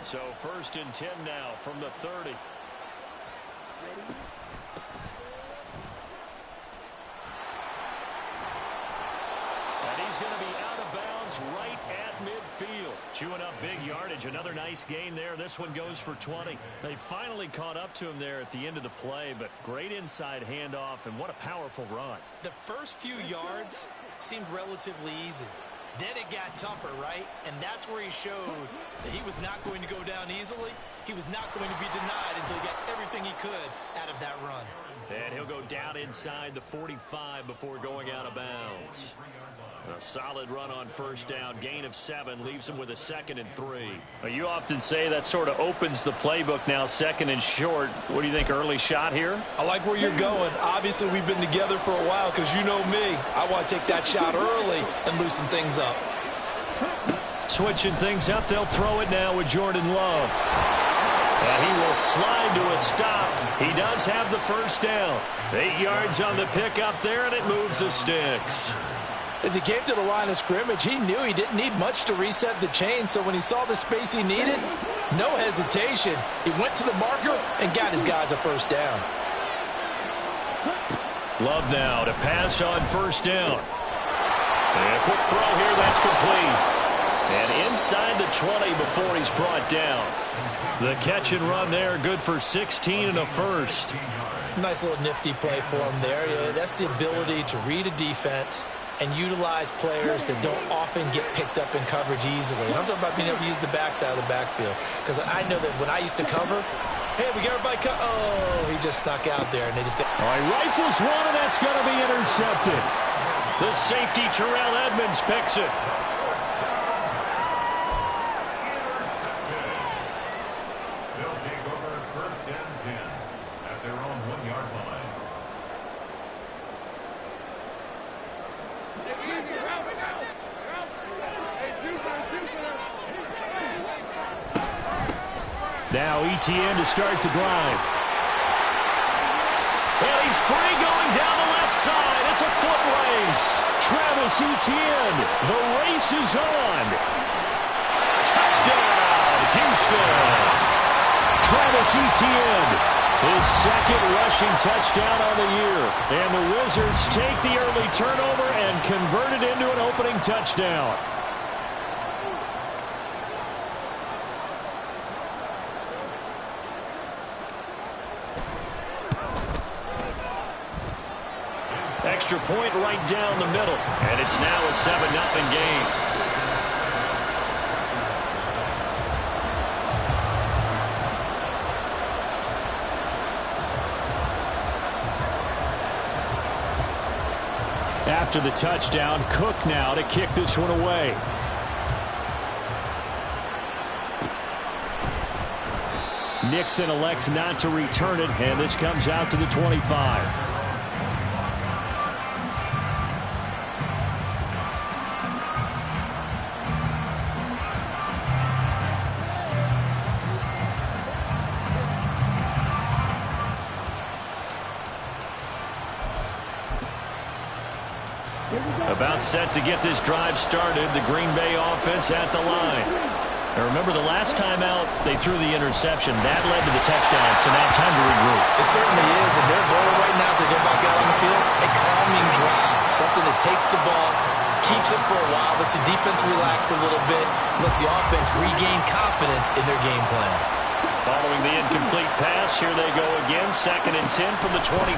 So 1st and 10 now from the 30. And he's going to be out of bounds right at midfield. Chewing up big yardage. Another nice gain there. This one goes for 20. They finally caught up to him there at the end of the play, but great inside handoff, and what a powerful run. The first few yards seemed relatively easy. Then it got tougher, right? And that's where he showed that he was not going to go down easily. He was not going to be denied until he got everything he could out of that run. And he'll go down inside the 45 before going out of bounds. A solid run on 1st down. Gain of 7 leaves him with a 2nd and 3. You often say that sort of opens the playbook now, 2nd and short. What do you think, early shot here? I like where you're going. Obviously, we've been together for a while because you know me. I want to take that shot early and loosen things up. Switching things up, they'll throw it now with Jordan Love. And he will slide to a stop. He does have the 1st down. 8 yards on the pickup there, and it moves the sticks. As he came to the line of scrimmage, he knew he didn't need much to reset the chain, so when he saw the space he needed, no hesitation. He went to the marker and got his guys a 1st down. Love now to pass on 1st down. And a quick throw here, that's complete. And inside the 20 before he's brought down. The catch and run there, good for 16 and a 1st. Nice little nifty play for him there. Yeah, that's the ability to read a defense and utilize players that don't often get picked up in coverage easily. And I'm talking about being able to use the backside of the backfield. Because I know that when I used to cover, hey, we got everybody cut. Oh, he just snuck out there, and they just got... All right, rifles one, and that's going to be intercepted. The safety, Terrell Edmonds, picks it. They'll take over 1st and 10 at their own 1-yard line. Now ETN to start the drive. And he's free going down the left side. It's a foot race. Travis Etienne. The race is on. Touchdown, Houston. Travis Etienne, his 2nd rushing touchdown on the year. And the Wizards take the early turnover and convert it into an opening touchdown. Extra point right down the middle. And it's now a 7-0 game. After the touchdown, Cook now to kick this one away. Nixon elects not to return it, and this comes out to the 25. About set to get this drive started. The Green Bay offense at the line. Now remember, the last time out, they threw the interception. That led to the touchdown, so now time to regroup. It certainly is, and their goal right now as they go back out on the field, a calming drive. Something that takes the ball, keeps it for a while, lets the defense relax a little bit, lets the offense regain confidence in their game plan. Following the incomplete pass, here they go again. 2nd and 10 from the 25.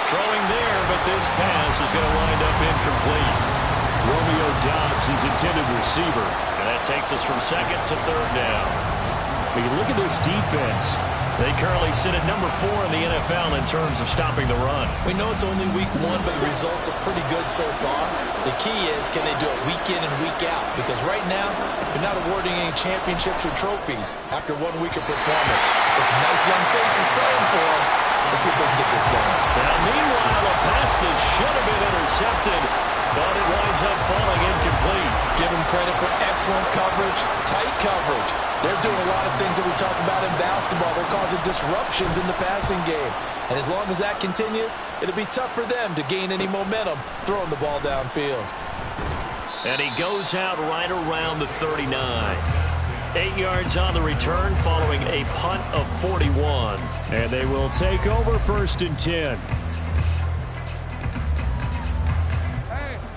Throwing there, but this pass is going to wind up incomplete. Romeo Doubs, his intended receiver. And that takes us from 2nd to 3rd down. When you look at this defense, they currently sit at number 4 in the NFL in terms of stopping the run. We know it's only week 1, but the results are pretty good so far. The key is, can they do it week in and week out? Because right now, they're not awarding any championships or trophies after 1 week of performance. There's some nice young faces playing for them. Let's see if they can get this done. Now, meanwhile, a pass that should have been intercepted, but it winds up falling incomplete. Give them credit for excellent coverage, tight coverage. They're doing a lot of things that we talk about in basketball. They're causing disruptions in the passing game. And as long as that continues, it'll be tough for them to gain any momentum throwing the ball downfield. And he goes out right around the 39. 8 yards on the return following a punt of 41. And they will take over 1st and 10.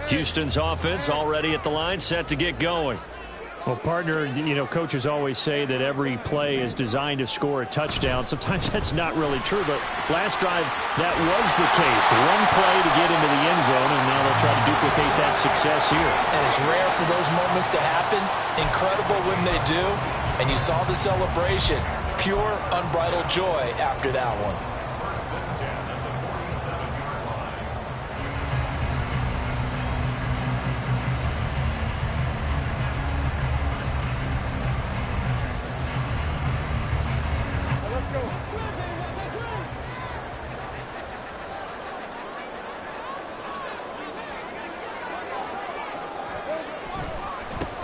Houston's offense already at the line, set to get going. Well, partner, you know, coaches always say that every play is designed to score a touchdown. Sometimes that's not really true, but last drive, that was the case. One play to get into the end zone, and now they'll try to duplicate that success here. And it's rare for those moments to happen. Incredible when they do. And you saw the celebration. Pure, unbridled joy after that one. First and 10 at the 47-yard line.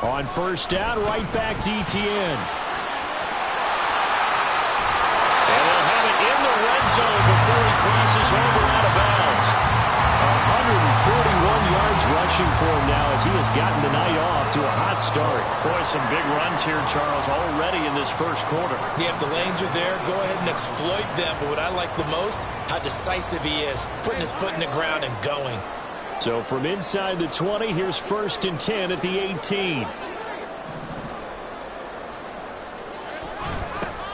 On 1st down, right back to ETN. And they'll have it in the red zone before he crosses over out of bounds. 141 yards rushing for him now as he has gotten the night off to a hot start. Boy, some big runs here, Charles, already in this first quarter. Yeah, if the lanes are there, go ahead and exploit them. But what I like the most, how decisive he is, putting his foot in the ground and going. So from inside the 20, here's 1st and 10 at the 18.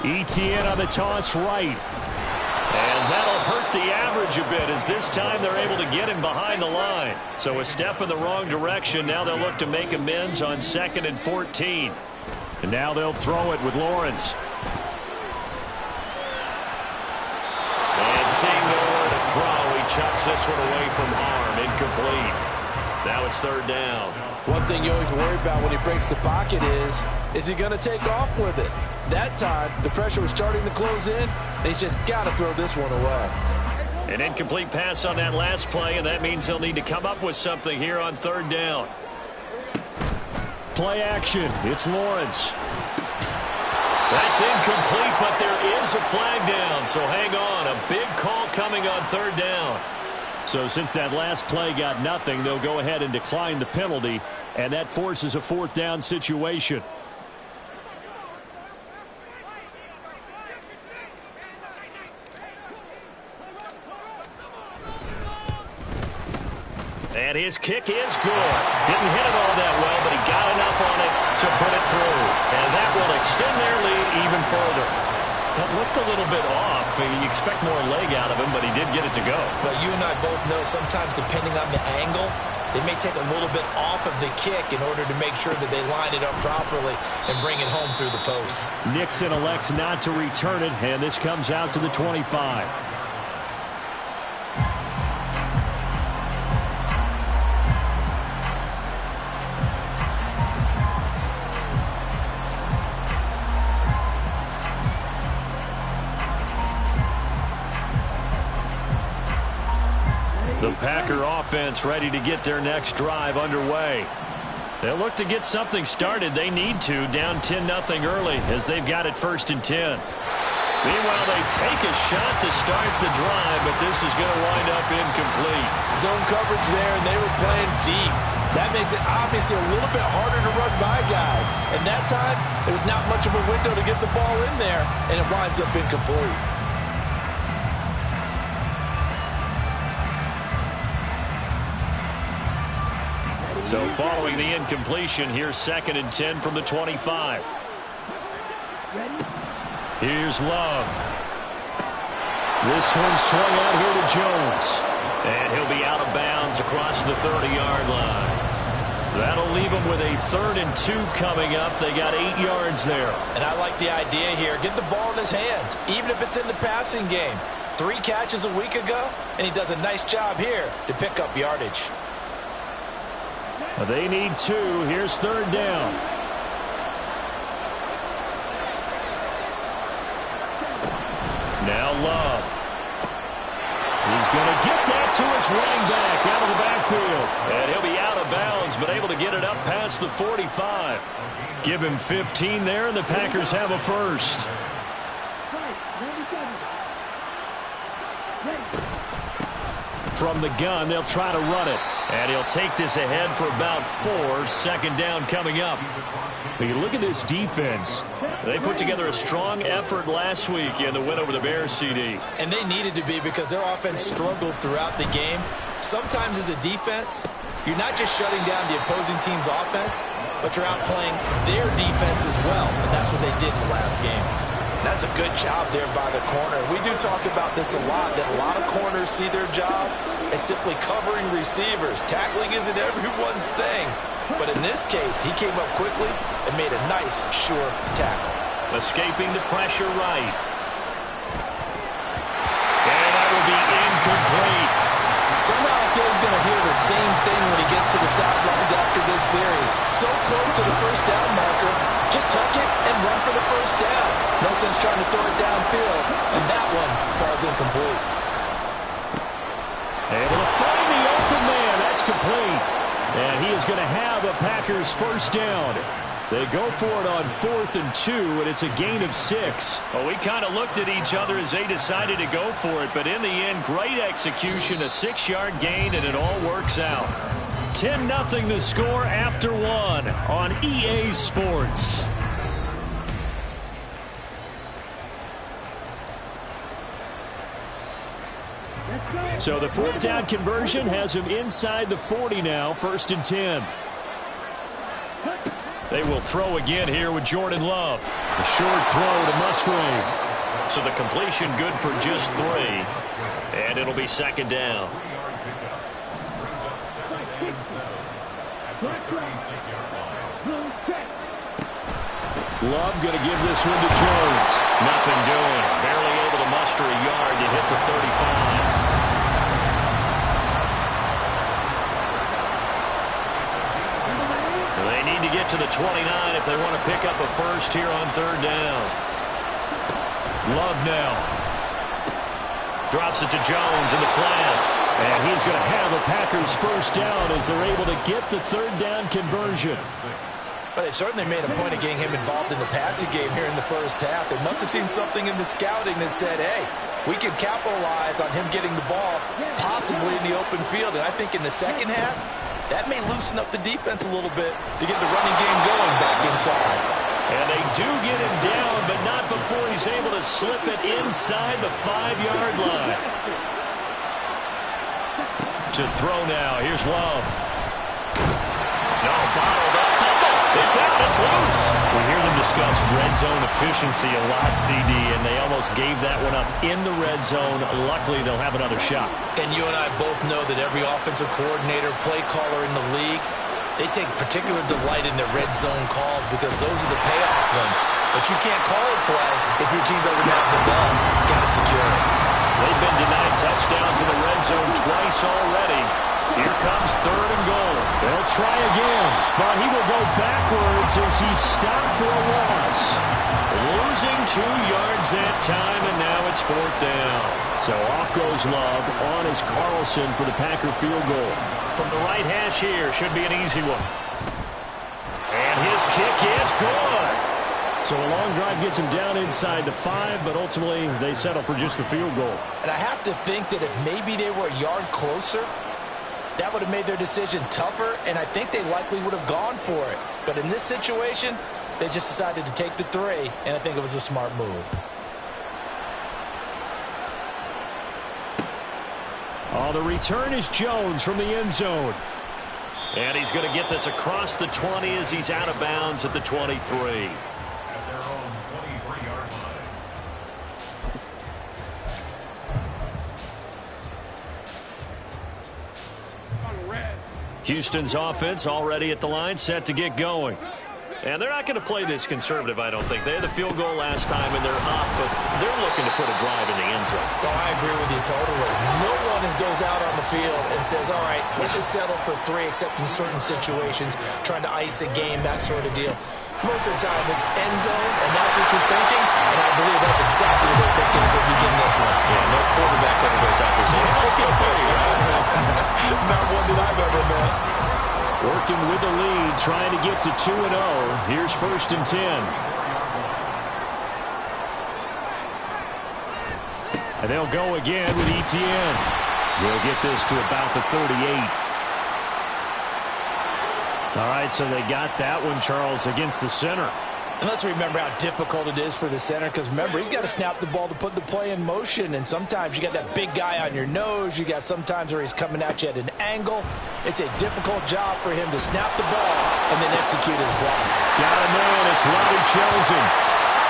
ETN on the toss right. And that'll hurt the average a bit as this time they're able to get him behind the line. So a step in the wrong direction. Now they'll look to make amends on 2nd and 14. And now they'll throw it with Lawrence. And seeing nowhere to throw, he chucks this one away from harm. Incomplete. Now it's 3rd down. One thing you always worry about when he breaks the pocket is he going to take off with it? That time, the pressure was starting to close in, and he's just got to throw this one away. An incomplete pass on that last play, and that means they'll need to come up with something here on 3rd down. Play action. It's Lawrence. That's incomplete, but there is a flag down, so hang on. A big call coming on 3rd down. So since that last play got nothing, they'll go ahead and decline the penalty, and that forces a 4th down situation. And his kick is good. Didn't hit it all that well, but he got enough on it to put it through. And that will extend their lead even further. That looked a little bit off. You expect more leg out of him, but he did get it to go. But you and I both know sometimes depending on the angle, they may take a little bit off of the kick in order to make sure that they line it up properly and bring it home through the posts. Nixon elects not to return it, and this comes out to the 25. The Packer offense ready to get their next drive underway. They'll look to get something started. They need to, down 10-0 early as they've got it 1st and 10. Meanwhile, they take a shot to start the drive, but this is going to wind up incomplete. Zone coverage there, and they were playing deep. That makes it obviously a little bit harder to run by guys. And that time, there was not much of a window to get the ball in there, and it winds up incomplete. So following the incompletion, here's 2nd and 10 from the 25. Here's Love. This one swung out here to Jones. And he'll be out of bounds across the 30-yard line. That'll leave them with a 3rd and 2 coming up. They got 8 yards there. And I like the idea here. Get the ball in his hands, even if it's in the passing game. 3 catches a week ago, and he does a nice job here to pick up yardage. They need 2. Here's 3rd down. Now Love. He's going to get that to his running back out of the backfield. And he'll be out of bounds, but able to get it up past the 45. Give him 15 there, and the Packers have a first. From the gun, they'll try to run it. And he'll take this ahead for about 4. Second down coming up. When you look at this defense, they put together a strong effort last week in the win over the Bears, CD. And they needed to be because their offense struggled throughout the game. Sometimes as a defense, you're not just shutting down the opposing team's offense, but you're outplaying their defense as well. And that's what they did in the last game. That's a good job there by the corner. We do talk about this a lot, that a lot of corners see their job as simply covering receivers. Tackling isn't everyone's thing. But in this case, he came up quickly and made a nice, sure tackle. Escaping the pressure right. And that will be incomplete. Somehow I feel he's going to hear the same thing when he gets to the sidelines after this series. So close to the first down marker. Just tuck it and run for the first down. No sense trying to throw it downfield. And that one falls incomplete. able to find the open man. That's complete. And he is going to have a Packers first down. They go for it on 4th and 2, and it's a gain of 6. Well, we kind of looked at each other as they decided to go for it, but in the end, great execution, a 6-yard gain, and it all works out. 10-0 the score after 1 on EA Sports. So the 4th down conversion has him inside the 40 now, 1st and 10. They will throw again here with Jordan Love. A short throw to Musgrave. So the completion good for just 3. And it'll be 2nd down. Love going to give this one to Jones. Nothing doing. Barely able to muster a yard to hit the 35. They need to get to the 29 if they want to pick up a first here on 3rd down. Love now. Drops it to Jones in the flat. And he's going to have a Packers first down as they're able to get the 3rd down conversion. Well, they certainly made a point of getting him involved in the passing game here in the first half. They must have seen something in the scouting that said, hey, we can capitalize on him getting the ball possibly in the open field. And I think in the second half, that may loosen up the defense a little bit to get the running game going back inside. And they do get him down, but not before he's able to slip it inside the 5-yard line. To throw now. Here's Love. No, bottled up. It's out. It's loose. We hear them discuss red zone efficiency a lot, CD, and they almost gave that one up in the red zone. Luckily, they'll have another shot. And you and I both know that every offensive coordinator, play caller in the league, they take particular delight in their red zone calls because those are the payoff ones. But you can't call a play if your team doesn't have the ball. Got to secure it. They've been denied touchdowns in the red zone twice already. Here comes 3rd and goal. They'll try again, but he will go backwards as he stopped for a loss. Losing 2 yards that time, and now it's 4th down. So off goes Love. On is Carlson for the Packer field goal. From the right hash here, should be an easy one. And his kick is good. So a long drive gets him down inside the 5, but ultimately they settle for just the field goal. And I have to think that if maybe they were a yard closer, that would have made their decision tougher, and I think they likely would have gone for it. But in this situation, they just decided to take the 3, and I think it was a smart move. Oh, the return is Jones from the end zone. And he's going to get this across the 20 as he's out of bounds at the 23. At their own 23-yard line. Houston's offense already at the line, set to get going. And they're not going to play this conservative, I don't think. They had the field goal last time, and they're up, but they're looking to put a drive in the end zone. Oh, I agree with you totally. No one goes out on the field and says, all right, let's just settle for 3, except in certain situations, trying to ice a game, that sort of deal. Most of the time, it's end zone, and that's what you're thinking, and I believe that's exactly what they're thinking as they begin this one. Yeah, no quarterback ever goes out there saying, let's get 30, right? Not one that I've ever met. Working with the lead, trying to get to 2-0. Here's 1st and 10. And they'll go again with Etienne. They'll get this to about the 38. All right, so they got that one, Charles, against the center. And let's remember how difficult it is for the center, because remember, he's got to snap the ball to put the play in motion, and sometimes you got that big guy on your nose. You got sometimes where he's coming at you at an angle. It's a difficult job for him to snap the ball and then execute his block. Got a man, it's Robbie Chosen.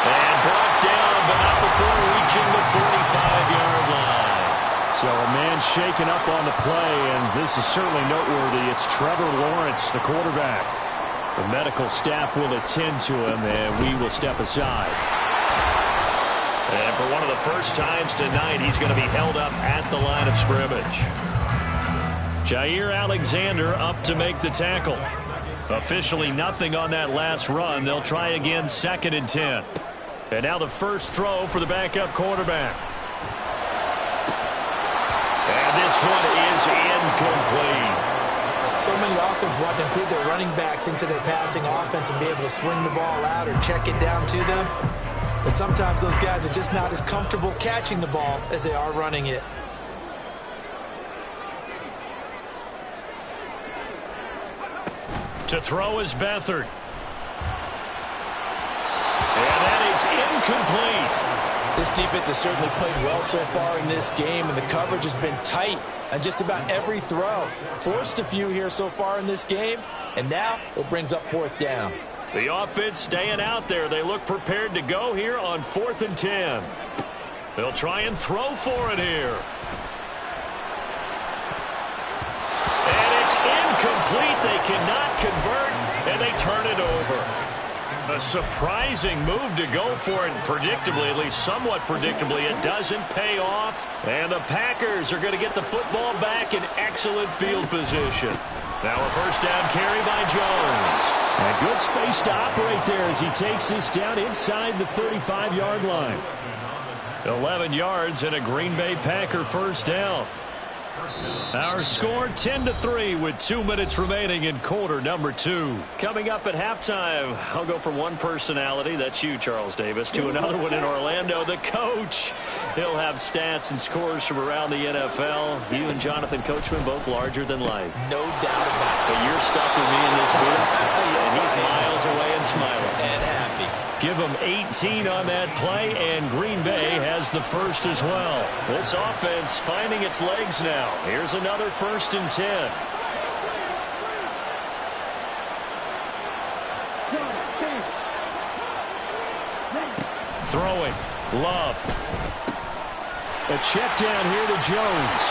And brought down, but not before reaching the 45-yard line. So a man shaken up on the play, and this is certainly noteworthy. It's Trevor Lawrence, the quarterback. The medical staff will attend to him, and we will step aside. And for one of the first times tonight, he's going to be held up at the line of scrimmage. Jair Alexander up to make the tackle. Officially nothing on that last run. They'll try again, 2nd and 10. And now the first throw for the backup quarterback. And this one is incomplete. So many offenses want to include their running backs into their passing offense and be able to swing the ball out or check it down to them. But sometimes those guys are just not as comfortable catching the ball as they are running it. To throw is Beathard. And that is incomplete. This defense has certainly played well so far in this game, and the coverage has been tight on just about every throw. Forced a few here so far in this game, and now it brings up 4th down. The offense staying out there. They look prepared to go here on 4th and 10. They'll try and throw for it here. And it's incomplete. They cannot convert, and they turn it over. A surprising move to go for it, and predictably, at least somewhat predictably, it doesn't pay off. And the Packers are going to get the football back in excellent field position. Now a first down carry by Jones. A good space to operate there as he takes this down inside the 35-yard line. 11 yards and a Green Bay Packer first down. Our score 10-3 with 2 minutes remaining in quarter number 2. Coming up at halftime, I'll go from one personality, that's you, Charles Davis, to another one in Orlando, the coach. He'll have stats and scores from around the NFL. You and Jonathan Coachman both larger than life. No doubt about it. But you're stuck with me in this booth, and he's miles away and smiling. And happy. Give him 18 on that play, and Green Bay has the first as well. This offense finding its legs now. Here's another 1st and 10. Throwing. Love. A check down here to Jones.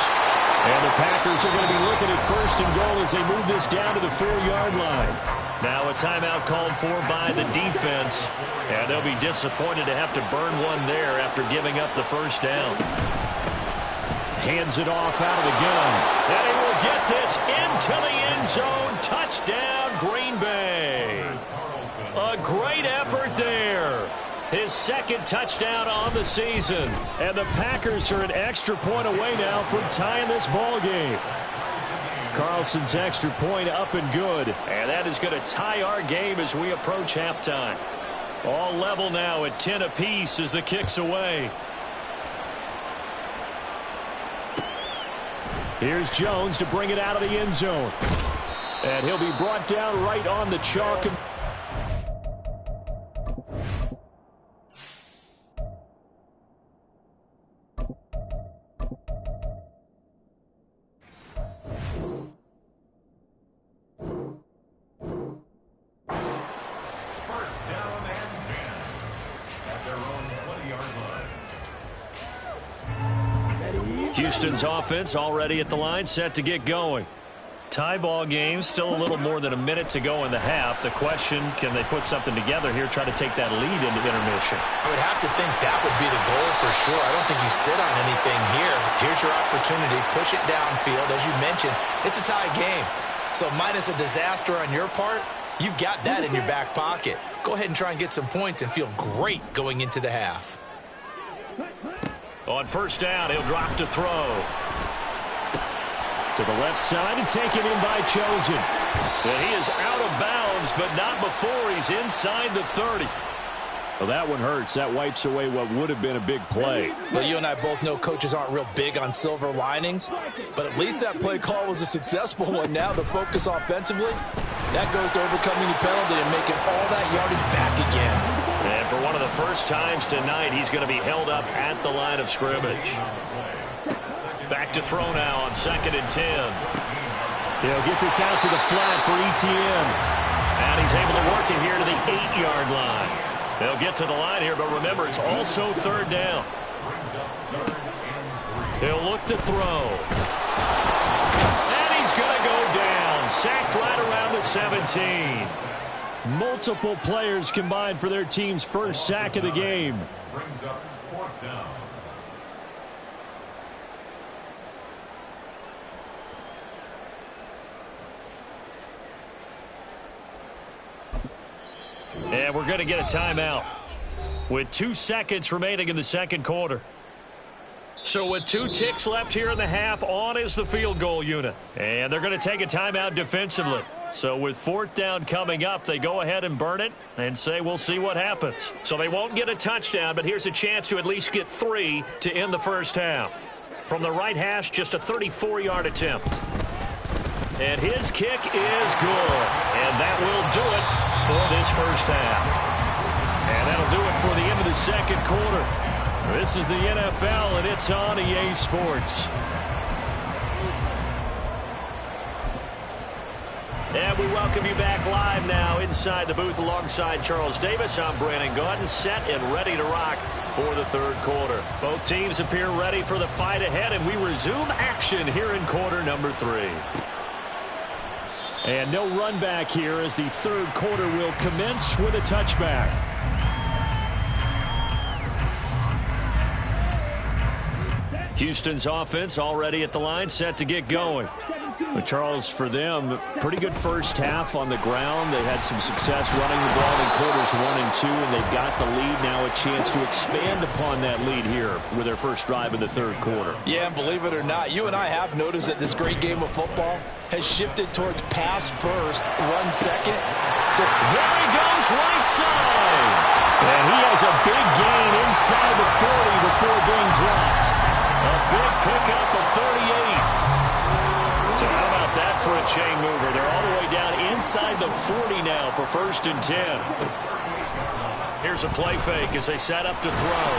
And the Packers are going to be looking at 1st and goal as they move this down to the 4-yard line. Now a timeout called for by the defense. And they'll be disappointed to have to burn one there after giving up the first down. Hands it off out of the gun. And he will get this into the end zone. Touchdown, Green Bay. A great effort there. His 2nd touchdown on the season. And the Packers are an extra point away now from tying this ball game. Carlson's extra point up and good. And that is going to tie our game as we approach halftime. All level now at 10 apiece as the kick's away. Here's Jones to bring it out of the end zone. And he'll be brought down right on the chalk. Houston's offense already at the line, set to get going. Tie ball game, still a little more than a minute to go in the half. The question, can they put something together here, try to take that lead into intermission? I would have to think that would be the goal for sure. I don't think you sit on anything here. Here's your opportunity. Push it downfield. As you mentioned, it's a tie game. So minus a disaster on your part, you've got that in your back pocket. Go ahead and try and get some points and feel great going into the half. On first down, he'll drop to throw. To the left side and taken in by Chosen. And he is out of bounds, but not before he's inside the 30. Well, that one hurts. That wipes away what would have been a big play. Well, you and I both know coaches aren't real big on silver linings, but at least that play call was a successful one. Now the focus offensively, That goes to overcoming the penalty and making all that yardage back again. And for one of the first times tonight, he's going to be held up at the line of scrimmage. Back to throw now on 2nd and 10. They'll get this out to the flat for Etienne. And he's able to work it here to the 8-yard line. They'll get to the line here, but remember, it's also 3rd down. He'll look to throw. And he's going to go down. Sacked right around the 17. Multiple players combined for their team's first sack of the game. Brings up 4th down. And we're going to get a timeout with 2 seconds remaining in the 2nd quarter. So with 2 ticks left here in the half, on is the field goal unit. And they're going to take a timeout defensively. So with 4th down coming up, they go ahead and burn it and say we'll see what happens. So they won't get a touchdown, but here's a chance to at least get 3 to end the first half. From the right hash, just a 34-yard attempt. And his kick is good. And that will do it for this first half. And that'll do it for the end of the 2nd quarter. This is the NFL, and it's on EA Sports. And we welcome you back live now inside the booth alongside Charles Davis. I'm Brandon Gaudin, set and ready to rock for the 3rd quarter. Both teams appear ready for the fight ahead, and we resume action here in quarter number 3. And no run back here as the 3rd quarter will commence with a touchback. Houston's offense already at the line, set to get going. But Charles, for them, pretty good first half on the ground. They had some success running the ball in quarters 1 and 2, and they've got the lead. Now a chance to expand upon that lead here with their first drive in the 3rd quarter. Yeah, and believe it or not, you and I have noticed that this great game of football has shifted towards pass first, run second. So there he goes, right side. And he has a big gain inside the 40 before being dropped. A big pickup of 38. So how about that for a chain mover? They're all the way down inside the 40 now for 1st and 10. Here's a play fake as they set up to throw.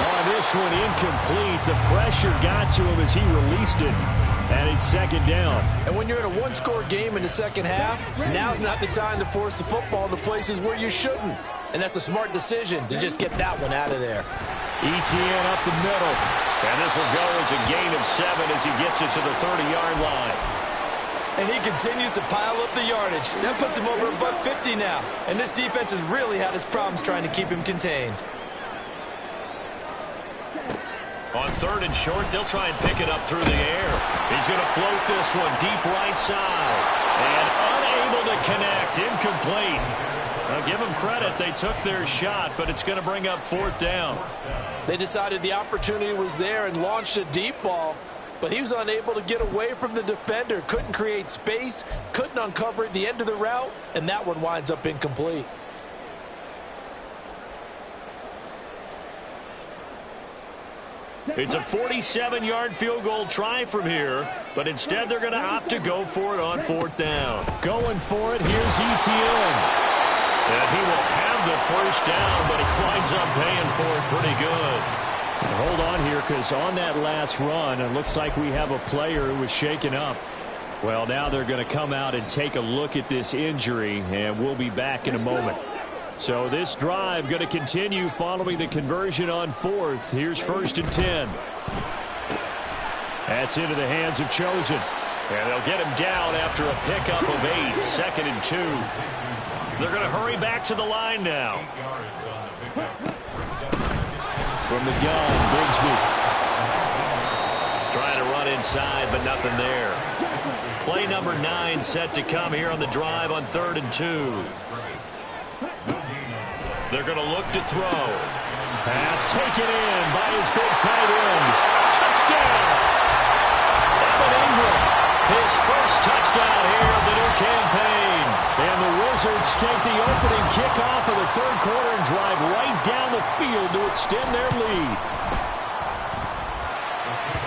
On this one, incomplete. The pressure got to him as he released it. And it's 2nd down. And when you're in a 1-score game in the 2nd half, now's not the time to force the football in the places where you shouldn't. And that's a smart decision to just get that one out of there. Etienne up the middle. And this will go as a gain of 7 as he gets it to the 30-yard line. And he continues to pile up the yardage. That puts him over $150 now. And this defense has really had its problems trying to keep him contained. On 3rd and short, they'll try and pick it up through the air. He's going to float this one deep right side. And unable to connect. Incomplete. Now, give them credit. They took their shot, but it's going to bring up 4th down. They decided the opportunity was there and launched a deep ball, but he was unable to get away from the defender. Couldn't create space, couldn't uncover at the end of the route, and that one winds up incomplete. It's a 47-yard field goal try from here, but instead they're going to opt to go for it on 4th down. Going for it, here's Etienne. And he will have the first down, but he winds up paying for it pretty good. And hold on here, because on that last run, it looks like we have a player who was shaken up. Well, now they're going to come out and take a look at this injury, and we'll be back in a moment. So this drive going to continue following the conversion on 4th. Here's 1st and 10. That's into the hands of Chosen. And they'll get him down after a pickup of 8, 2nd and 2. They're going to hurry back to the line now. From the gun, Bigsby. Trying to run inside, but nothing there. Play number 9 set to come here on the drive on 3rd and 2. They're going to look to throw. Pass taken in by his big tight end. Touchdown! Evan Ingram, his first touchdown here of the new campaign. And the Wizards take the opening kickoff of the 3rd quarter and drive right down the field to extend their lead.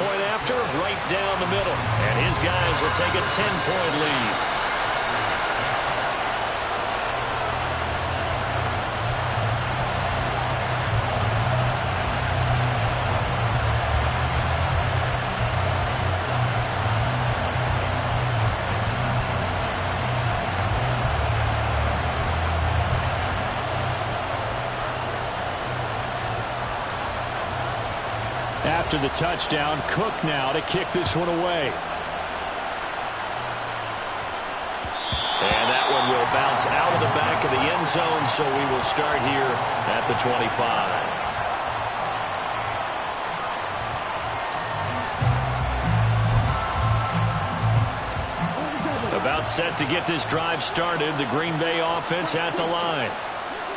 Point after, right down the middle. And his guys will take a 10-point lead. after the touchdown. Cook now to kick this one away. And that one will bounce out of the back of the end zone, so we will start here at the 25. About set to get this drive started. The Green Bay offense at the line.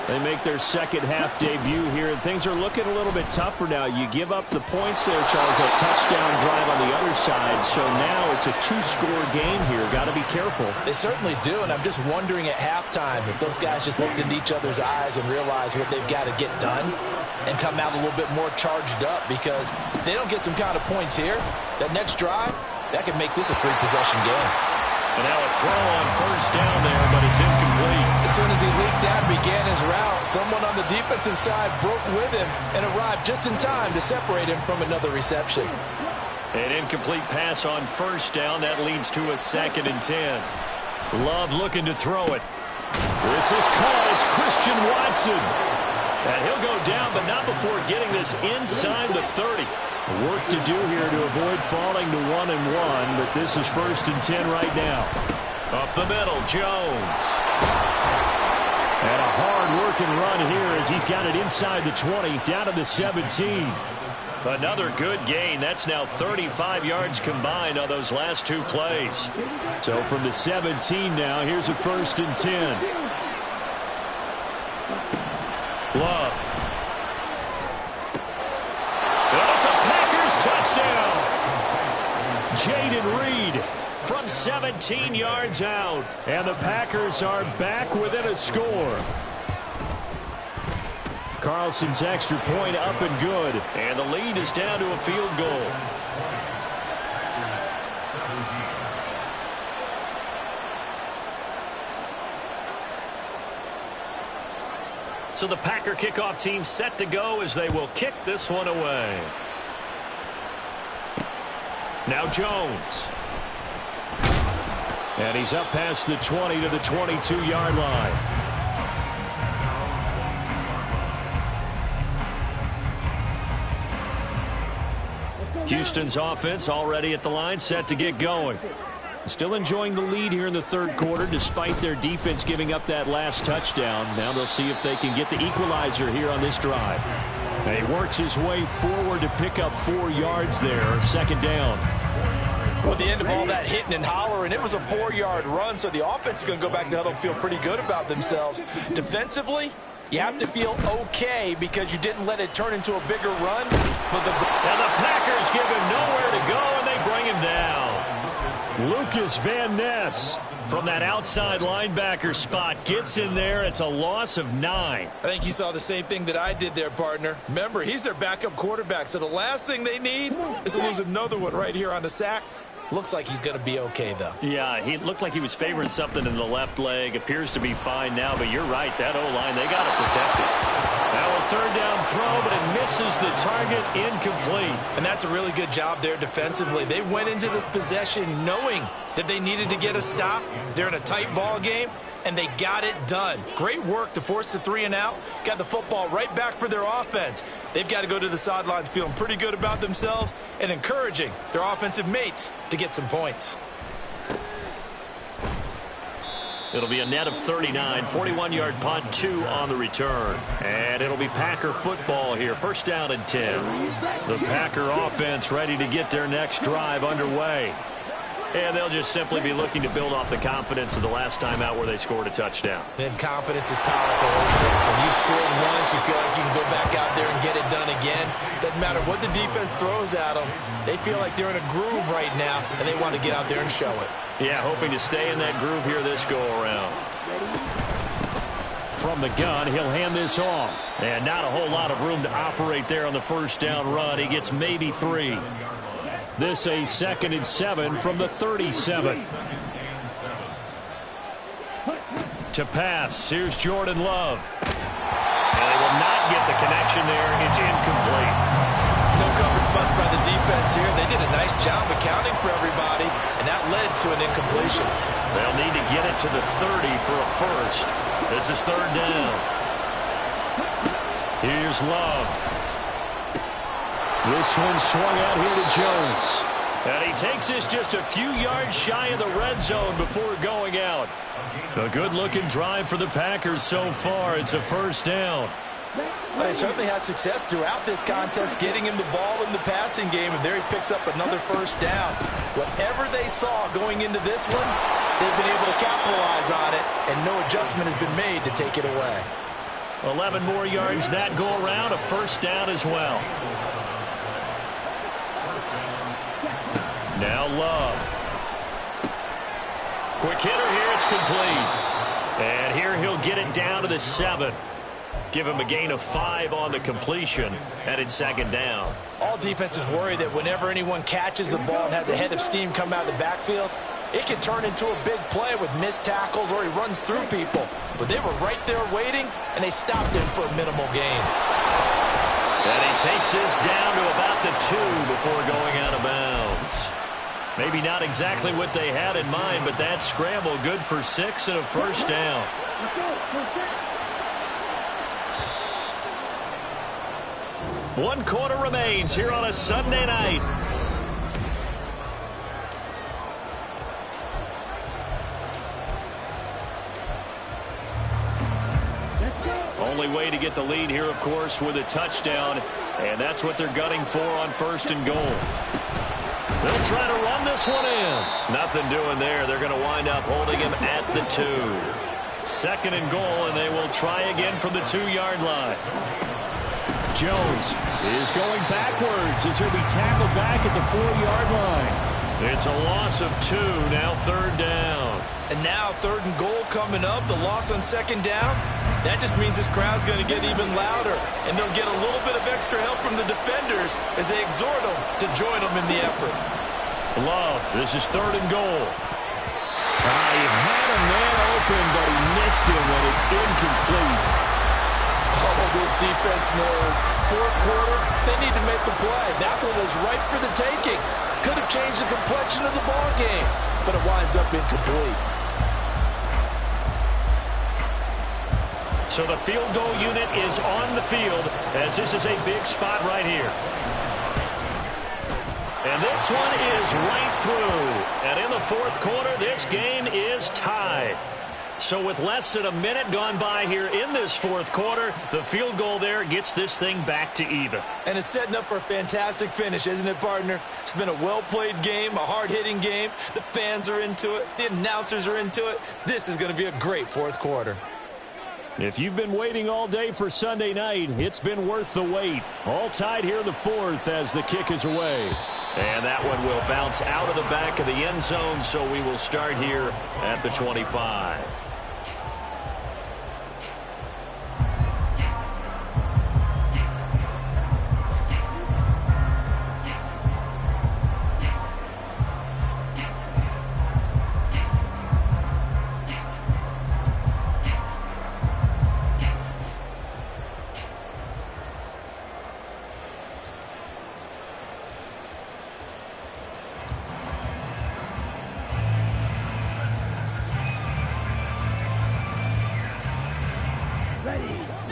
They make their second half debut here, and things are looking a little bit tougher now. You give up the points there, Charles, a touchdown drive on the other side, so now it's a two-score game here. Got to be careful. They certainly do, and I'm just wondering at halftime if those guys just looked into each other's eyes and realized what they've got to get done and come out a little bit more charged up, because if they don't get some kind of points here, that next drive, that could make this a three-possession game. And now a throw on first down there, but it's incomplete. As soon as he leaked out and began his route, someone on the defensive side broke with him and arrived just in time to separate him from another reception. An incomplete pass on first down. That leads to a 2nd and 10. Love looking to throw it. This is caught. It's Christian Watson. And he'll go down, but not before getting this inside the 30. Work to do here to avoid falling to 1-1, but this is 1st and 10 right now. Up the middle, Jones. And a hard-working run here as he's got it inside the 20, down to the 17. Another good gain. That's now 35 yards combined on those last two plays. So from the 17 now, here's a 1st and 10. Love. It's a Packers touchdown. Jaden Reed from 17 yards out. And the Packers are back within a score. Carlson's extra point up and good. And the lead is down to a field goal. So the Packer kickoff team set to go as they will kick this one away. Now Jones. And he's up past the 20 to the 22-yard line. Houston's offense already at the line, set to get going. Still enjoying the lead here in the third quarter despite their defense giving up that last touchdown. Now they'll see if they can get the equalizer here on this drive. And he works his way forward to pick up 4 yards there, 2nd down. Well, at the end of all that hitting and hollering, it was a 4-yard run, so the offense is going to go back to huddle and feel pretty good about themselves. Defensively, you have to feel okay because you didn't let it turn into a bigger run. But and the Packers give him nowhere to go, and they bring him down. Lucas Van Ness from that outside linebacker spot gets in there. It's a loss of 9. I think you saw the same thing that I did there, partner. Remember, he's their backup quarterback, so the last thing they need is to lose another one right here on the sack. Looks like he's going to be okay, though. Yeah, he looked like he was favoring something in the left leg. Appears to be fine now, but you're right. That O-line, they got to protect it. Now a 3rd down throw, but it misses the target, incomplete. And that's a really good job there defensively. They went into this possession knowing that they needed to get a stop. They're in a tight ball game, and they got it done. Great work to force the 3 and out. Got the football right back for their offense. They've got to go to the sidelines feeling pretty good about themselves and encouraging their offensive mates to get some points. It'll be a net of 39, 41-yard punt, 2 on the return. And it'll be Packer football here, 1st down and 10. The Packer offense ready to get their next drive underway. And they'll just simply be looking to build off the confidence of the last time out where they scored a touchdown. And confidence is powerful, isn't it? When you scored once, you feel like you can go back out there and get it done again. Doesn't matter what the defense throws at them. They feel like they're in a groove right now, and they want to get out there and show it. Yeah, hoping to stay in that groove here this go-around. From the gun, he'll hand this off. And not a whole lot of room to operate there on the 1st down run. He gets maybe 3. This a 2nd and 7 from the 37. To pass, here's Jordan Love. And they will not get the connection there. It's incomplete. No coverage bust by the defense here. They did a nice job accounting for everybody, and that led to an incompletion. They'll need to get it to the 30 for a first. This is 3rd down. Here's Love. This one swung out here to Jones. And he takes this just a few yards shy of the red zone before going out. A good-looking drive for the Packers so far. It's a first down. Well, they certainly had success throughout this contest getting him the ball in the passing game, and there he picks up another first down. Whatever they saw going into this one, they've been able to capitalize on it, and no adjustment has been made to take it away. 11 more yards that go around, a first down as well. Now Love. Quick hitter here, it's complete. And here he'll get it down to the 7. Give him a gain of 5 on the completion, and it's second down. All defenses worry that whenever anyone catches the ball and has a head of steam come out of the backfield, it can turn into a big play with missed tackles or he runs through people. But they were right there waiting, and they stopped him for a minimal gain. And he takes this down to about the 2 before going out of bounds. Maybe not exactly what they had in mind, but that scramble good for 6 and a first down. One quarter remains here on a Sunday night. Only way to get the lead here, of course, with a touchdown, and that's what they're gunning for on first and goal. They'll try to run this one in. Nothing doing there. They're going to wind up holding him at the 2. Second and goal, and they will try again from the 2-yard line. Jones is going backwards as he'll be tackled back at the 4-yard line. It's a loss of 2, now third down. And now third and goal coming up, the loss on second down. That just means this crowd's going to get even louder, and they'll get a little bit of extra help from the defenders as they exhort them to join them in the effort. Love, this is third and goal. He had a man open, but he missed him, and it's incomplete. Oh, this defense knows. Fourth quarter, they need to make a play. That one was right for the taking. Could have changed the complexion of the ball game, but it winds up incomplete. So the field goal unit is on the field as this is a big spot right here. And this one is right through. And in the fourth quarter, this game is tied. So with less than a minute gone by here in this fourth quarter, the field goal there gets this thing back to even. And it's setting up for a fantastic finish, isn't it, partner? It's been a well-played game, a hard-hitting game. The fans are into it. The announcers are into it. This is going to be a great fourth quarter. If you've been waiting all day for Sunday night, it's been worth the wait. All tied here in the fourth as the kick is away. And that one will bounce out of the back of the end zone, so we will start here at the 25.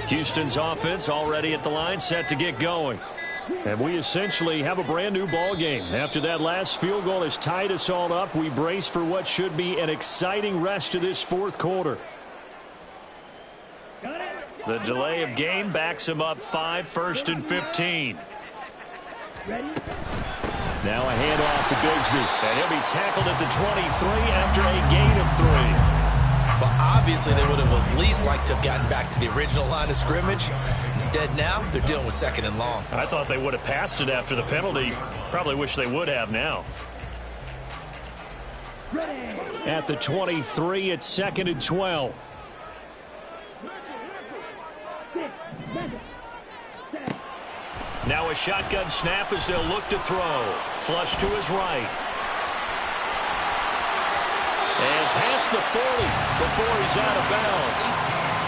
Houston's offense already at the line, set to get going. And we essentially have a brand new ball game. After that last field goal has tied us all up, we brace for what should be an exciting rest of this fourth quarter. The delay of game backs him up 5, first and 15. Now a handoff to Bigsby. And he'll be tackled at the 23 after a gain of 3. But obviously they would have at least liked to have gotten back to the original line of scrimmage. Instead now, they're dealing with second and long. I thought they would have passed it after the penalty. Probably wish they would have now. At the 23, it's second and 12. Now a shotgun snap as they'll look to throw. Flush to his right. And past the 40 before he's out of bounds.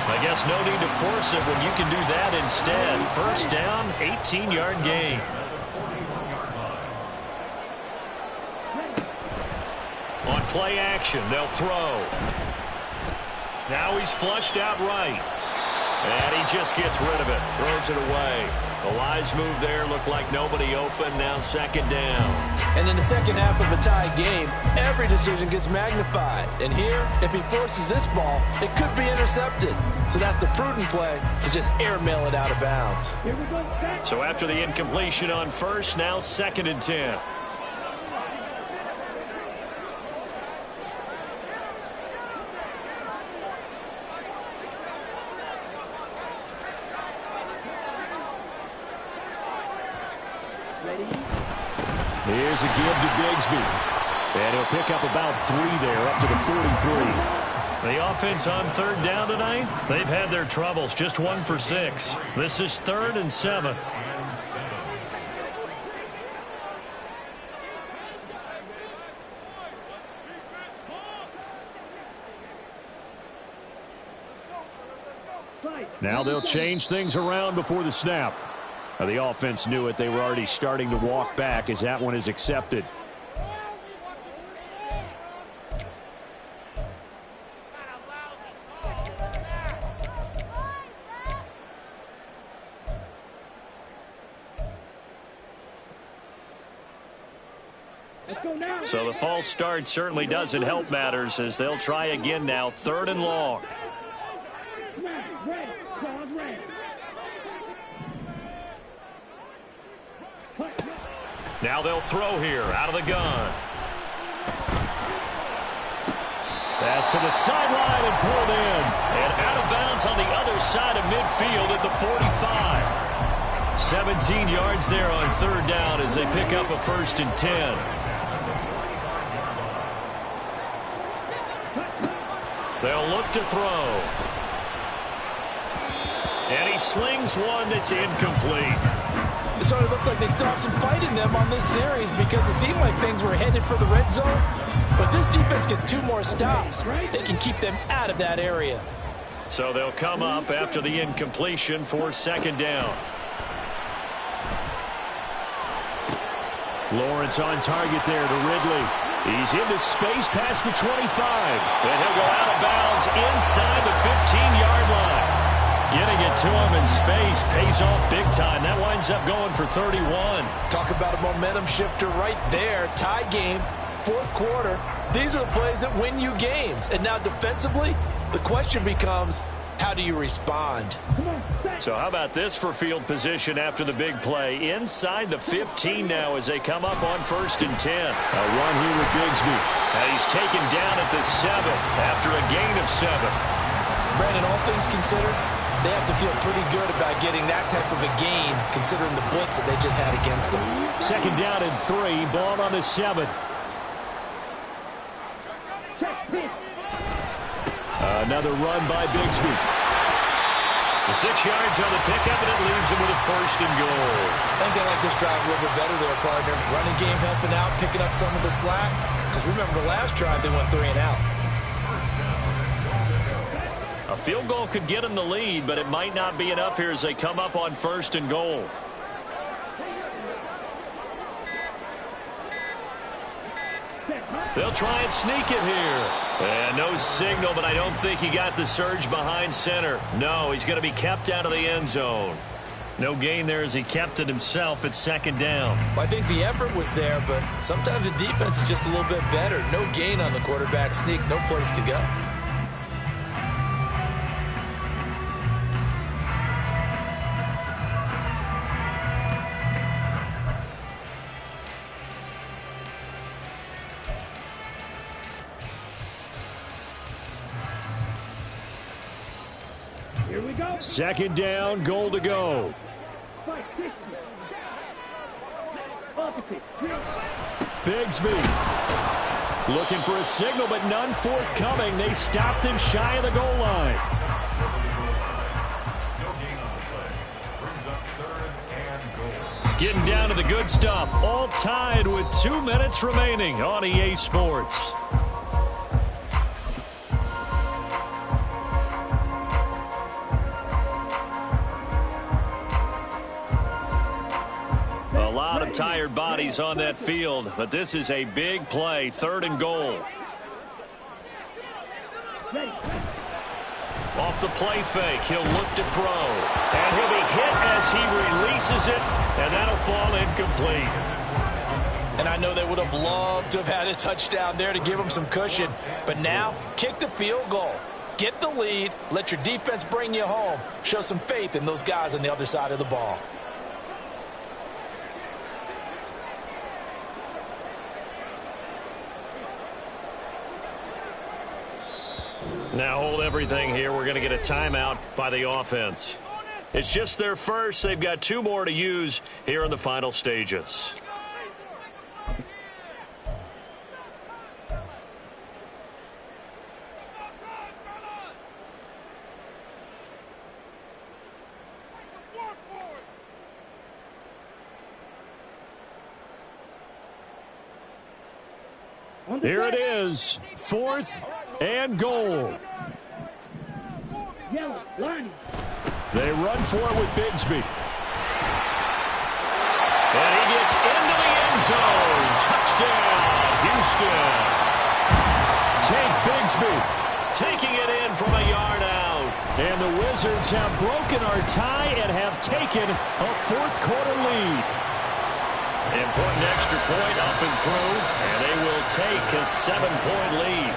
I guess no need to force it when you can do that instead. First down, 18-yard gain. On play action, they'll throw. Now he's flushed out right. And he just gets rid of it. Throws it away. The wise move there. Looked like nobody open. Now second down. And in the second half of a tie game, every decision gets magnified. And here, if he forces this ball, it could be intercepted. So that's the prudent play to just airmail it out of bounds. So after the incompletion on first, now second and 10. Here's a give to Bigsby. And he'll pick up about 3 there, up to the 43. The offense on third down tonight, they've had their troubles. Just 1 for 6. This is 3rd and 7. Now they'll change things around before the snap. Now the offense knew it. They were already starting to walk back as that one is accepted. So the false start certainly doesn't help matters as they'll try again now, 3rd and long. Now they'll throw here out of the gun. Pass to the sideline and pulled in. And out of bounds on the other side of midfield at the 45. 17 yards there on 3rd down as they pick up a 1st and 10. They'll look to throw. And he slings one that's incomplete. So it looks like they still have some fight in them on this series because it seemed like things were headed for the red zone. But this defense gets 2 more stops. They can keep them out of that area. So they'll come up after the incompletion for 2nd down. Lawrence on target there to Ridley. He's into space past the 25. And he'll go out of bounds inside the 15-yard line. Getting it to him in space pays off big time. That winds up going for 31. Talk about a momentum shifter right there. Tie game, 4th quarter. These are the plays that win you games. And now defensively, the question becomes, how do you respond? So how about this for field position after the big play? Inside the 15 now as they come up on 1st and 10. A run here with Bigsby. And he's taken down at the 7 after a gain of 7. Brandon, all things considered, they have to feel pretty good about getting that type of a gain considering the blitz that they just had against them. 2nd down and 3. Ball on the 7. Another run by Bigsby. The 6 yards on the pickup, and it leaves him with a 1st and goal. I think they like this drive a little bit better there, partner. Running game helping out, picking up some of the slack. Because remember, the last drive, they went 3 and out. A field goal could get them the lead, but it might not be enough here as they come up on 1st and goal. They'll try and sneak it here. And no signal, but I don't think he got the surge behind center. No, he's going to be kept out of the end zone. No gain there as he kept it himself at 2nd down. Well, I think the effort was there, but sometimes the defense is just a little bit better. No gain on the quarterback sneak, no place to go. Here we go. 2nd down, goal to go. Bigsby looking for a signal, but none forthcoming. They stopped him shy of the goal line. Getting down to the good stuff. All tied with 2 minutes remaining on EA Sports. A lot of tired bodies on that field, but this is a big play, 3rd and goal. Off the play fake, he'll look to throw. And he'll be hit as he releases it, and that'll fall incomplete. And I know they would have loved to have had a touchdown there to give them some cushion. But now, kick the field goal. Get the lead. Let your defense bring you home. Show some faith in those guys on the other side of the ball. Now hold everything here. We're going to get a timeout by the offense. It's just their first. They've got 2 more to use here in the final stages. Here it is, 4th and goal. They run for it with Bigsby. And he gets into the end zone. Touchdown, Houston. Take Bigsby. Taking it in from a yard out. And the Wizards have broken our tie and have taken a 4th quarter lead. Important extra point up and through, and they will take a 7-point lead.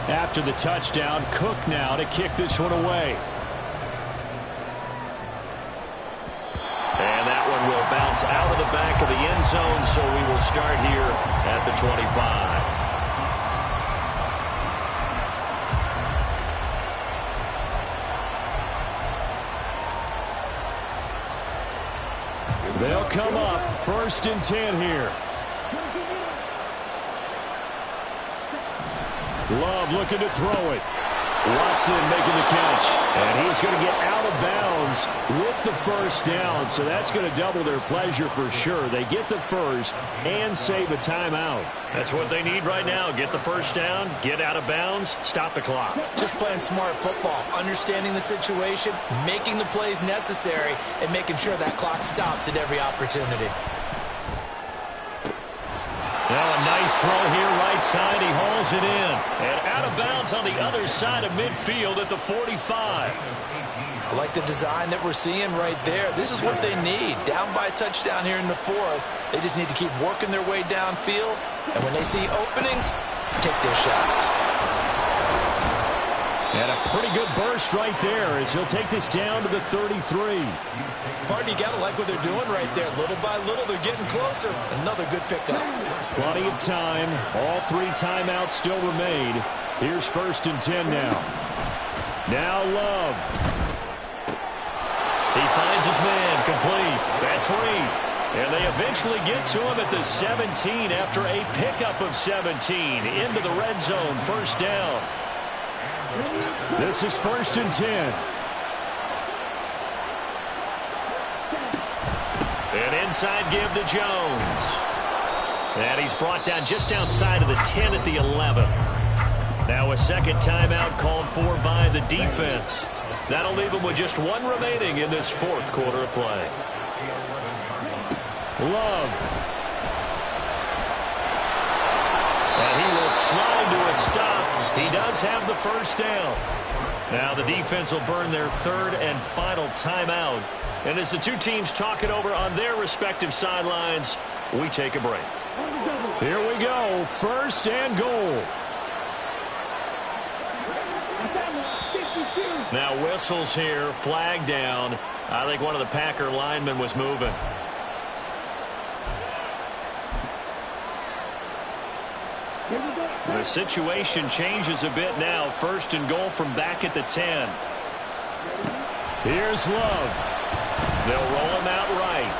After the touchdown, Cook now to kick this one away. And that one will bounce out of the back of the end zone, so we will start here at the 25. They'll come up 1st and 10 here. Love looking to throw it. Watson making the catch. And he's going to get out of bounds with the 1st down. So that's going to double their pleasure for sure. They get the 1st and save a timeout. That's what they need right now. Get the 1st down, get out of bounds, stop the clock. Just playing smart football, understanding the situation, making the plays necessary, and making sure that clock stops at every opportunity. Now a nice throw here, right side. He hauls it in. And out of bounds on the other side of midfield at the 45. I like the design that we're seeing right there. This is what they need. Down by a touchdown here in the 4th. They just need to keep working their way downfield. And when they see openings, take their shots. And a pretty good burst right there as he'll take this down to the 33. Pardon, you got to like what they're doing right there. Little by little, they're getting closer. Another good pickup. Plenty of time. All 3 timeouts still remain. Here's 1st and 10 now. Now Love. He finds his man complete. That's Reed. And they eventually get to him at the 17 after a pickup of 17 into the red zone. 1st down. This is 1st and 10. An inside give to Jones. And he's brought down just outside of the 10 at the 11. Now a 2nd timeout called for by the defense. That'll leave him with just 1 remaining in this 4th quarter of play. Love. And he will slide to a stop. He does have the 1st down. Now the defense will burn their 3rd and final timeout. And as the 2 teams talk it over on their respective sidelines, we take a break. Here we go. 1st and goal. Now whistles here, flag down. I think one of the Packer linemen was moving. The situation changes a bit now. 1st and goal from back at the 10. Here's Love. They'll roll him out right.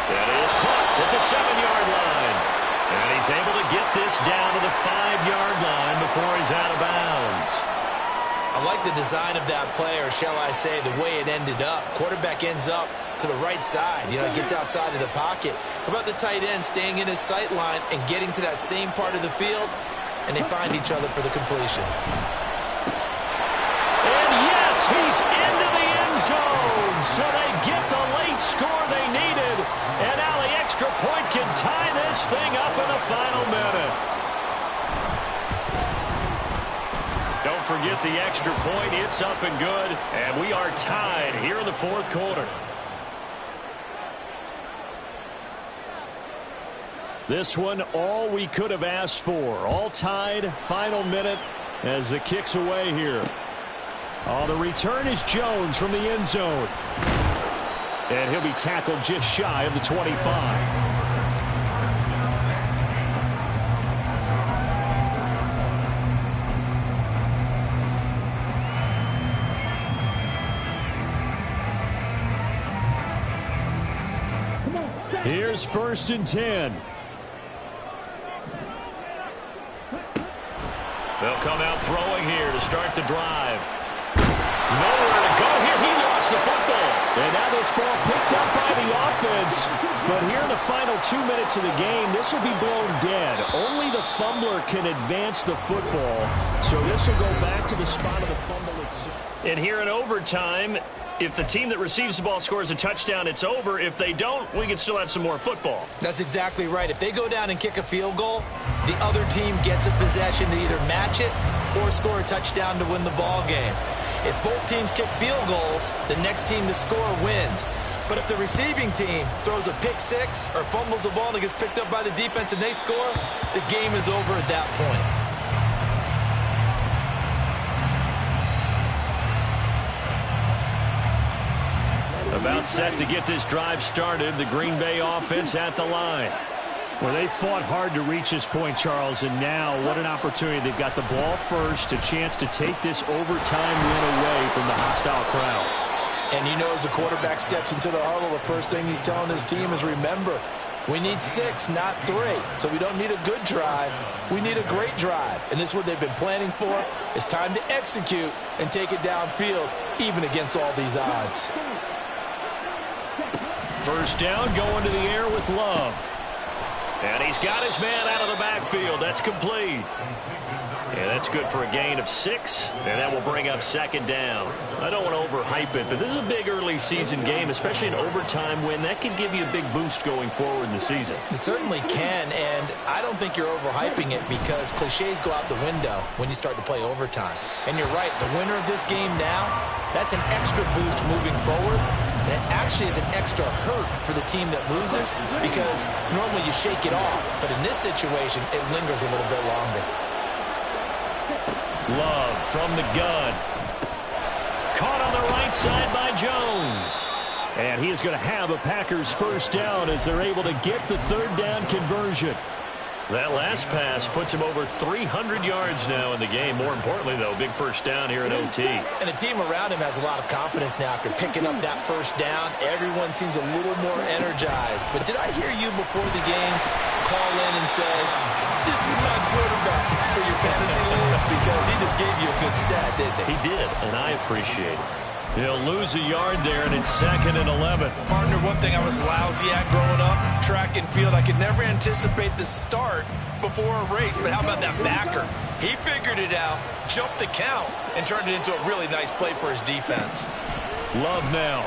That is caught at the 7-yard line. And he's able to get this down to the 5-yard line before he's out of bounds. I like the design of that play, or shall I say the way it ended up. Quarterback ends up to the right side. You know, he gets outside of the pocket. How about the tight end staying in his sight line and getting to that same part of the field, and they find each other for the completion. And yes, he's into the end zone. So they get the late score they needed. forget the extra point. It's up and good, and we are tied here in the fourth quarter. This one, all we could have asked for. All tied, final minute as the kick's away here. Oh, the return is Jones from the end zone. And he'll be tackled just shy of the 25. Here's 1st and 10. They'll come out throwing here to start the drive. Nowhere to go here. He lost the football. And now this ball picked up by the offense. But here in the final 2 minutes of the game, this will be blown dead. Only the fumbler can advance the football. So this will go back to the spot of the fumble itself. And here in overtime, if the team that receives the ball scores a touchdown, it's over. If they don't, we can still have some more football. That's exactly right. If they go down and kick a field goal, the other team gets a possession to either match it or score a touchdown to win the ball game. If both teams kick field goals, the next team to score wins. But if the receiving team throws a pick six or fumbles the ball and it gets picked up by the defense and they score, the game is over at that point. About set to get this drive started. The Green Bay offense at the line. Well, they fought hard to reach this point, Charles, and now what an opportunity. They've got the ball first, a chance to take this overtime win away from the hostile crowd. And you know, as the quarterback steps into the huddle, the first thing he's telling his team is, remember, we need 6, not 3. So we don't need a good drive. We need a great drive. And this is what they've been planning for. It's time to execute and take it downfield, even against all these odds. First down, going to the air with Love. And he's got his man out of the backfield. That's complete. And that's good for a gain of 6. And that will bring up 2nd down. I don't want to overhype it, but this is a big early season game, especially an overtime win. That can give you a big boost going forward in the season. It certainly can, and I don't think you're overhyping it because cliches go out the window when you start to play overtime. And you're right, the winner of this game now, that's an extra boost moving forward. And it actually is an extra hurt for the team that loses because normally you shake it off. But in this situation, it lingers a little bit longer. Love from the gun. Caught on the right side by Jones. And he is going to have a Packers first down as they're able to get the 3rd down conversion. That last pass puts him over 300 yards now in the game. More importantly, though, big first down here in OT. And the team around him has a lot of confidence now after picking up that first down. Everyone seems a little more energized. But did I hear you before the game call in and say, this is my quarterback for your fantasy league? Because he just gave you a good stat, didn't he? He did, and I appreciate it. He'll lose a yard there, and it's 2nd and 11. Partner, one thing I was lousy at growing up, track and field, I could never anticipate the start before a race, but how about that backer? He figured it out, jumped the count, and turned it into a really nice play for his defense. Love now.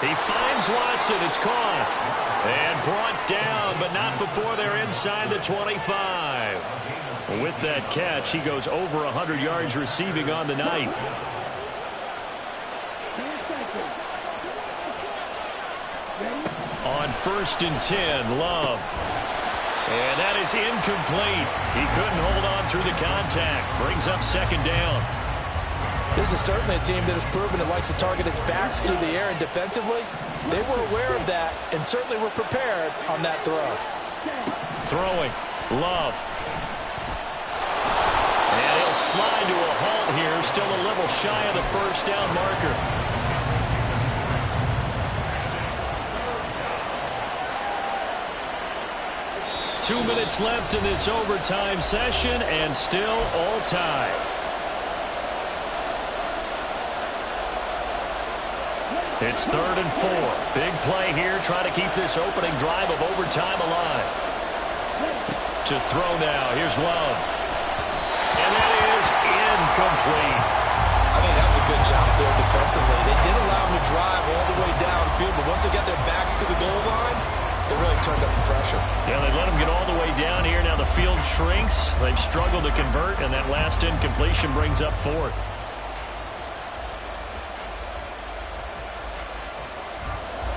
He finds Watson. It's caught. And brought down, but not before they're inside the 25. With that catch, he goes over 100 yards receiving on the night. On 1st and 10, Love. And that is incomplete. He couldn't hold on through the contact. Brings up 2nd down. This is certainly a team that has proven it likes to target its backs through the air, and defensively, they were aware of that and certainly were prepared on that throw. Throwing. Love. And he'll slide to a halt here, still a level shy of the first down marker. Two minutes left in this overtime session, and still all tied. It's 3rd and 4. Big play here, trying to keep this opening drive of overtime alive. To throw now, here's Love. And that is incomplete. I think that was a good job there defensively. They did allow him to drive all the way downfield, but once they got their backs to the goal line, They really turned up the pressure. Yeah, they let them get all the way down here. Now the field shrinks. They've struggled to convert, and that last incompletion brings up fourth.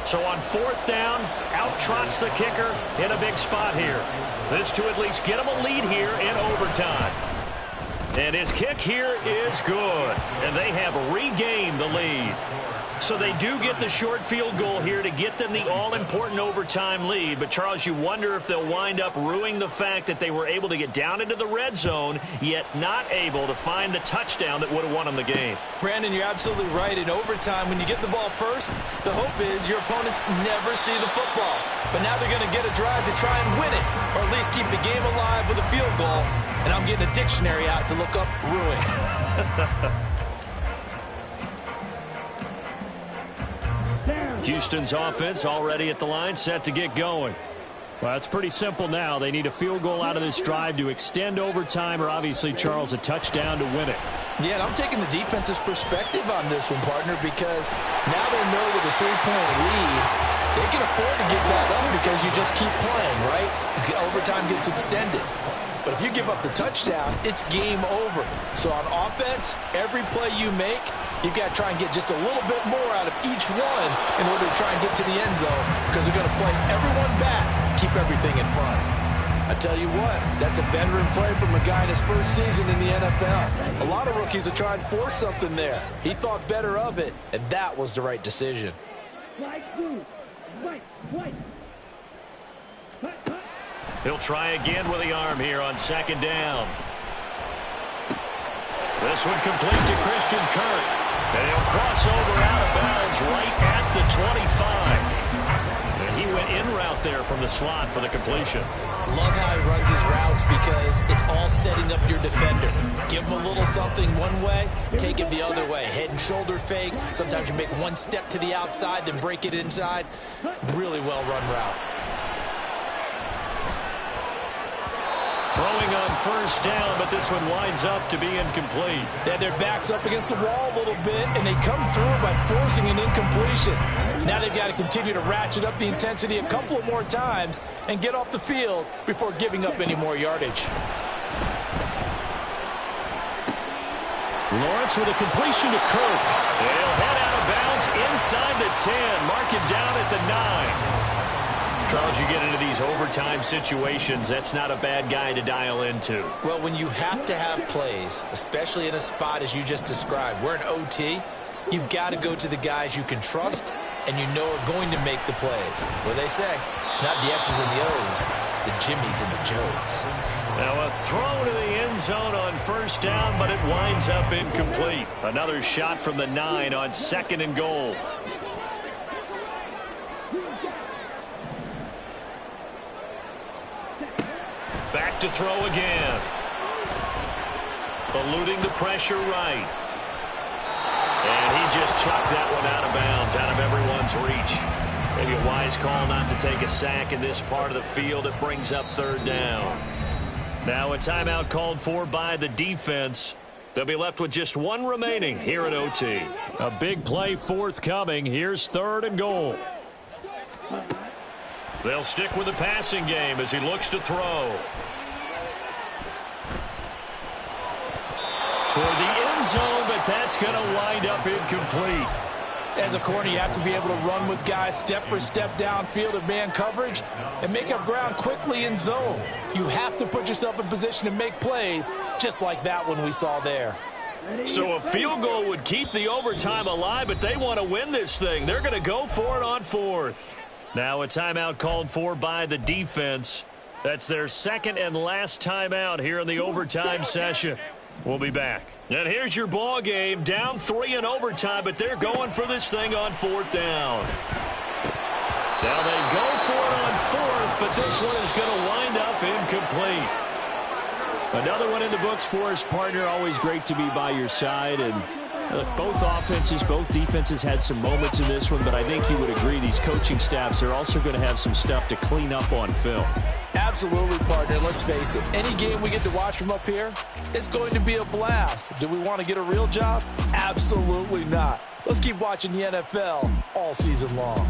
So on fourth down, out trots the kicker in a big spot here. This to at least get him a lead here in overtime. And his kick here is good. And they have regained the lead. So they do get the short field goal here to get them the all-important overtime lead. But, Charles, you wonder if they'll wind up ruining the fact that they were able to get down into the red zone, yet not able to find the touchdown that would have won them the game. Brandon, you're absolutely right. In overtime, when you get the ball first, the hope is your opponents never see the football. But now they're going to get a drive to try and win it, or at least keep the game alive with a field goal. And I'm getting a dictionary out to look up ruin. Houston's offense already at the line, set to get going. Well, it's pretty simple now. They need a field goal out of this drive to extend overtime, or obviously, Charles, a touchdown to win it. Yeah, and I'm taking the defense's perspective on this one, partner, because now they know with a 3-point lead, they can afford to give that up because you just keep playing, right? Overtime gets extended. But if you give up the touchdown, it's game over. So on offense, every play you make, you've got to try and get just a little bit more out of each one in order to try and get to the end zone, because they're going to play everyone back, keep everything in front. I tell you what, that's a veteran play from a guy in his first season in the NFL. A lot of rookies are trying to force something there. He thought better of it, and that was the right decision. He'll try again with the arm here on second down. This one complete to Christian Kirk. And he'll cross over out of bounds right at the 25. And he went in route there from the slot for the completion. Love how he runs his routes because it's all setting up your defender. Give him a little something one way, take it the other way. Head and shoulder fake. Sometimes you make one step to the outside, then break it inside. Really well run route. Throwing on first down, but this one winds up to be incomplete. They had their backs up against the wall a little bit, and they come through by forcing an incompletion. Now they've got to continue to ratchet up the intensity a couple of more times and get off the field before giving up any more yardage. Lawrence with a completion to Kirk. They'll head out of bounds inside the 10. Mark him down at the 9. Charles, you get into these overtime situations, that's not a bad guy to dial into. Well, when you have to have plays, especially in a spot as you just described, we're in OT, you've got to go to the guys you can trust and you know are going to make the plays. What they say, it's not the X's and the O's, it's the Jimmies and the Joes. Now a throw to the end zone on first down, but it winds up incomplete. Another shot from the 9 on second and goal. Back to throw again. Eluding the pressure right. And he just chucked that one out of bounds, out of everyone's reach. Maybe a wise call not to take a sack in this part of the field. It brings up third down. Now a timeout called for by the defense. They'll be left with just one remaining here at OT. A big play forthcoming. Here's third and goal. They'll stick with the passing game as he looks to throw. Toward the end zone, but that's going to wind up incomplete. As a corner, you have to be able to run with guys step for step downfield of man coverage and make up ground quickly in zone. You have to put yourself in position to make plays, just like that one we saw there. So a field goal would keep the overtime alive, but they want to win this thing. They're going to go for it on fourth. Now a timeout called for by the defense. That's their second and last timeout here in the overtime session. We'll be back. And here's your ball game. Down 3 in overtime, but they're going for this thing on fourth down. Now they go for it on fourth, but this one is going to wind up incomplete. Another one in the books for us, partner. Always great to be by your side. And both offenses, both defenses had some moments in this one, but I think you would agree these coaching staffs are also going to have some stuff to clean up on film. Absolutely, partner. Let's face it. Any game we get to watch from up here, it's going to be a blast. Do we want to get a real job? Absolutely not. Let's keep watching the NFL all season long.